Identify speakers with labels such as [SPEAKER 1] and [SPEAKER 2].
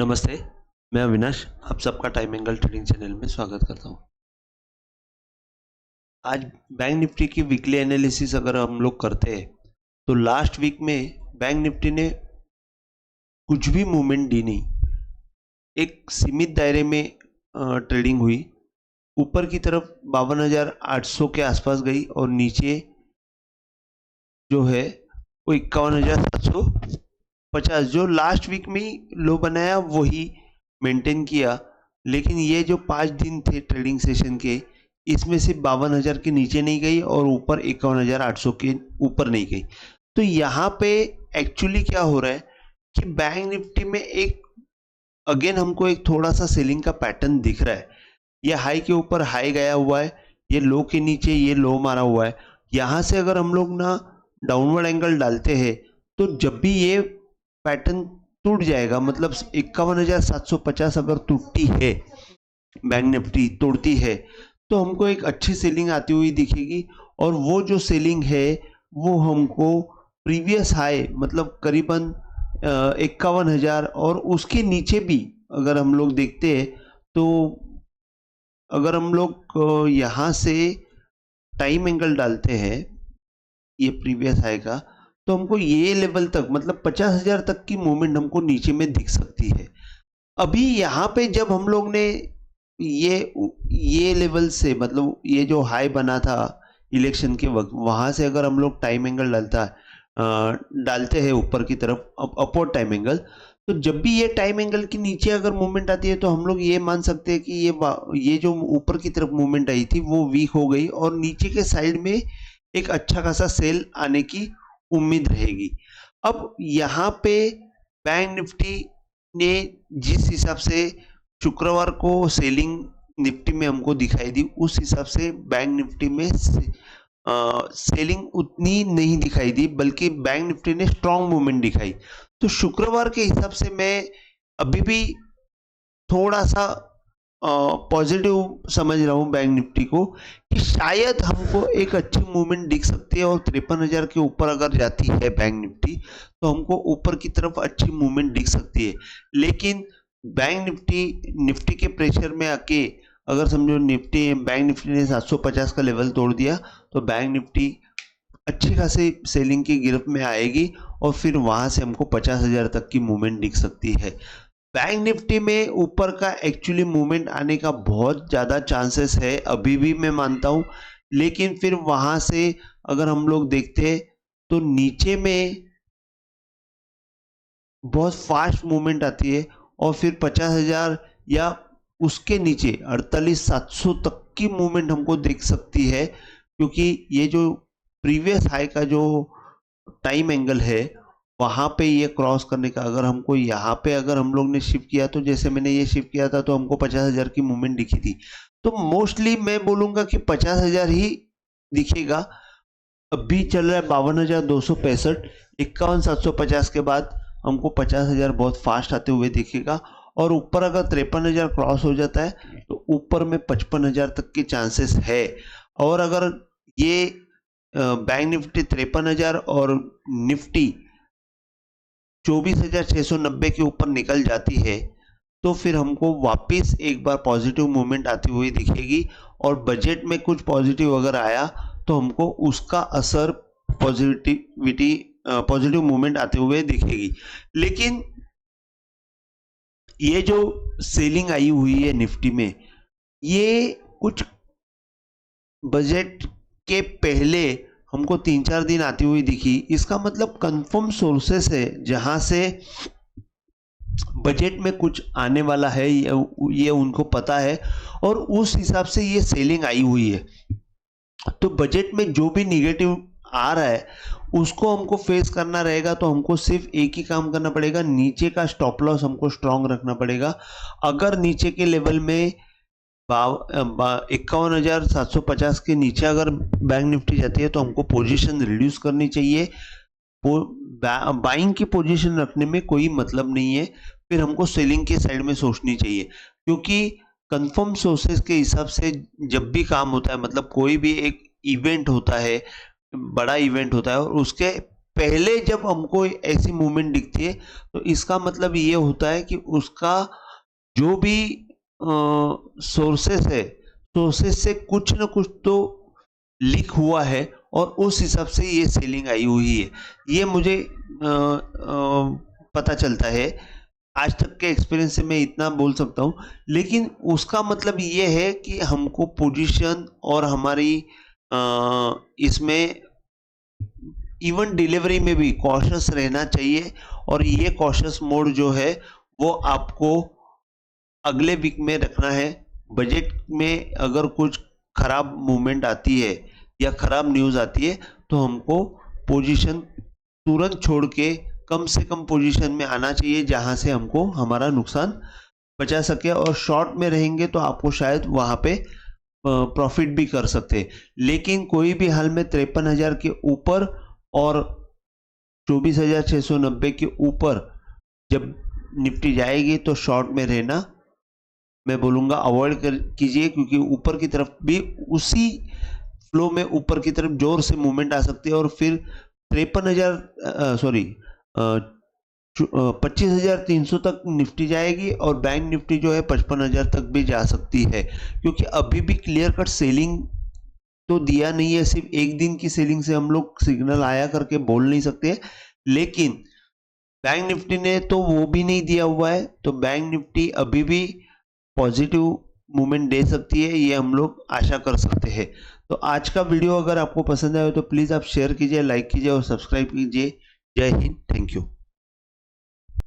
[SPEAKER 1] नमस्ते, मैं अविनाश, आप सबका टाइम एंगल ट्रेडिंग चैनल में स्वागत करता हूँ। आज बैंक निफ्टी की वीकली एनालिसिस अगर हम लोग करते हैं, तो लास्ट वीक में बैंक निफ्टी ने कुछ भी मूवमेंट दी नहीं। एक सीमित दायरे में ट्रेडिंग हुई। ऊपर की तरफ 52,800 के आसपास गई और नीचे जो है वो 51,750, जो लास्ट वीक में लो बनाया वही मेंटेन किया। लेकिन ये जो 5 दिन थे ट्रेडिंग सेशन के, इसमें से 52,000 के नीचे नहीं गई और ऊपर 51,800 के ऊपर नहीं गई। तो यहाँ पे एक्चुअली क्या हो रहा है कि बैंक निफ्टी में एक अगेन हमको एक थोड़ा सा सेलिंग का पैटर्न दिख रहा है। ये हाई के ऊपर हाई गया हुआ है, ये लो के नीचे ये लो मारा हुआ है। यहाँ से अगर हम लोग ना डाउनवर्ड एंगल डालते हैं, तो जब भी ये पैटर्न टूट जाएगा, मतलब 51,750 अगर टूटती है, बैंक निफ्टी तोड़ती है, तो हमको एक अच्छी सेलिंग आती हुई दिखेगी। और वो जो सेलिंग है वो हमको प्रीवियस हाई मतलब करीबन 51,000 और उसके नीचे भी अगर हम लोग देखते हैं, तो अगर हम लोग यहाँ से टाइम एंगल डालते हैं ये प्रीवियस हाई का, तो हमको ये लेवल तक मतलब 50,000 तक की मूवमेंट हमको नीचे में दिख सकती है। अभी यहाँ पे जब हम लोग ने ये लेवल से मतलब ये जो हाई बना था इलेक्शन के वक्त, वहां से अगर हम लोग टाइम एंगल डालते हैं ऊपर की तरफ अपवर्ड टाइम एंगल, तो जब भी ये टाइम एंगल के नीचे अगर मूवमेंट आती है, तो हम लोग ये मान सकते हैं कि ये जो ऊपर की तरफ मूवमेंट आई थी वो वीक हो गई और नीचे के साइड में एक अच्छा खासा सेल आने की उम्मीद रहेगी। अब यहाँ पे बैंक निफ्टी ने जिस हिसाब से शुक्रवार को सेलिंग निफ्टी में हमको दिखाई दी, उस हिसाब से बैंक निफ्टी में सेलिंग उतनी नहीं दिखाई दी, बल्कि बैंक निफ्टी ने स्ट्रॉन्ग मूवमेंट दिखाई। तो शुक्रवार के हिसाब से मैं अभी भी थोड़ा सा पॉजिटिव समझ रहा हूँ बैंक निफ्टी को, कि शायद हमको एक अच्छी मूवमेंट दिख सकती है और 53,000 के ऊपर अगर जाती है बैंक निफ्टी, तो हमको ऊपर की तरफ अच्छी मूवमेंट दिख सकती है। लेकिन बैंक निफ्टी के प्रेशर में आके अगर समझो बैंक निफ्टी ने 750 का लेवल तोड़ दिया, तो बैंक निफ्टी अच्छी खासी सेलिंग की गिरफ्त में आएगी और फिर वहां से हमको 50,000 तक की मूवमेंट दिख सकती है। बैंक निफ्टी में ऊपर का एक्चुअली मूवमेंट आने का बहुत ज़्यादा चांसेस है, अभी भी मैं मानता हूँ। लेकिन फिर वहां से अगर हम लोग देखते हैं, तो नीचे में बहुत फास्ट मूवमेंट आती है और फिर 50,000 या उसके नीचे 48,700 तक की मूवमेंट हमको देख सकती है, क्योंकि ये जो प्रीवियस हाई का जो टाइम एंगल है वहां पे ये क्रॉस करने का, अगर हमको यहाँ पे अगर हम लोग ने शिफ्ट किया, तो जैसे मैंने ये शिफ्ट किया था तो हमको 50,000 की मूवमेंट दिखी थी। तो मोस्टली मैं बोलूंगा कि 50,000 ही दिखेगा। अभी चल रहा है 52,265, 51,750 के बाद हमको 50,000 बहुत फास्ट आते हुए दिखेगा। और ऊपर अगर 53,000 क्रॉस हो जाता है, तो ऊपर में 55,000 तक के चांसेस है। और अगर ये बैंक निफ्टी 53,000 और निफ्टी 24,690 के ऊपर निकल जाती है, तो फिर हमको वापस एक बार पॉजिटिव मूवमेंट आती हुई दिखेगी। और बजट में कुछ पॉजिटिव अगर आया, तो हमको उसका असर पॉजिटिव मूवमेंट आते हुए दिखेगी। लेकिन ये जो सेलिंग आई हुई है निफ्टी में, ये कुछ बजट के पहले हमको 3-4 दिन आती हुई दिखी। इसका मतलब कंफर्म सोर्सेस है जहां से बजट में कुछ आने वाला है, ये उनको पता है और उस हिसाब से ये सेलिंग आई हुई है। तो बजट में जो भी निगेटिव आ रहा है उसको हमको फेस करना रहेगा, तो हमको सिर्फ एक ही काम करना पड़ेगा, नीचे का स्टॉप लॉस हमको स्ट्रांग रखना पड़ेगा। अगर नीचे के लेवल में 51,750 के नीचे अगर बैंक निफ्टी जाती है, तो हमको पोजीशन रिड्यूस करनी चाहिए। बाइंग की पोजीशन रखने में कोई मतलब नहीं है, फिर हमको सेलिंग के साइड में सोचनी चाहिए। क्योंकि कंफर्म सोर्सेज के हिसाब से जब भी काम होता है, मतलब कोई भी एक इवेंट होता है, बड़ा इवेंट होता है, और उसके पहले जब हमको ऐसी मूवमेंट दिखती है तो इसका मतलब ये होता है कि उसका जो भी सोर्सेस है, सोर्सेस से कुछ न कुछ तो लीक हुआ है और उस हिसाब से ये सेलिंग आई हुई है। ये मुझे पता चलता है, आज तक के एक्सपीरियंस से मैं इतना बोल सकता हूँ। लेकिन उसका मतलब ये है कि हमको पोजीशन और हमारी इसमें इवन डिलीवरी में भी कॉशियस रहना चाहिए। और ये कॉशियस मोड जो है वो आपको अगले वीक में रखना है। बजट में अगर कुछ खराब मूवमेंट आती है या खराब न्यूज़ आती है तो हमको पोजीशन तुरंत छोड़ के कम से कम पोजीशन में आना चाहिए, जहां से हमको हमारा नुकसान बचा सके। और शॉर्ट में रहेंगे तो आपको शायद वहां पे प्रॉफिट भी कर सकते। लेकिन कोई भी हाल में 53,000 के ऊपर और 24,690 के ऊपर जब निफ्टी जाएगी तो शॉर्ट में रहना मैं बोलूँगा अवॉइड कीजिए, क्योंकि ऊपर की तरफ भी उसी फ्लो में ऊपर की तरफ जोर से मूवमेंट आ सकती है और फिर 25,300 तक निफ्टी जाएगी और बैंक निफ्टी जो है 55,000 तक भी जा सकती है। क्योंकि अभी भी क्लियर कट सेलिंग तो दिया नहीं है, सिर्फ एक दिन की सेलिंग से हम लोग सिग्नल आया करके बोल नहीं सकते। लेकिन बैंक निफ्टी ने तो वो भी नहीं दिया हुआ है, तो बैंक निफ्टी अभी भी पॉजिटिव मूवमेंट दे सकती है, ये हम लोग आशा कर सकते हैं। तो आज का वीडियो अगर आपको पसंद आए तो प्लीज़ आप शेयर कीजिए, लाइक कीजिए और सब्सक्राइब कीजिए। जय हिंद, थैंक यू।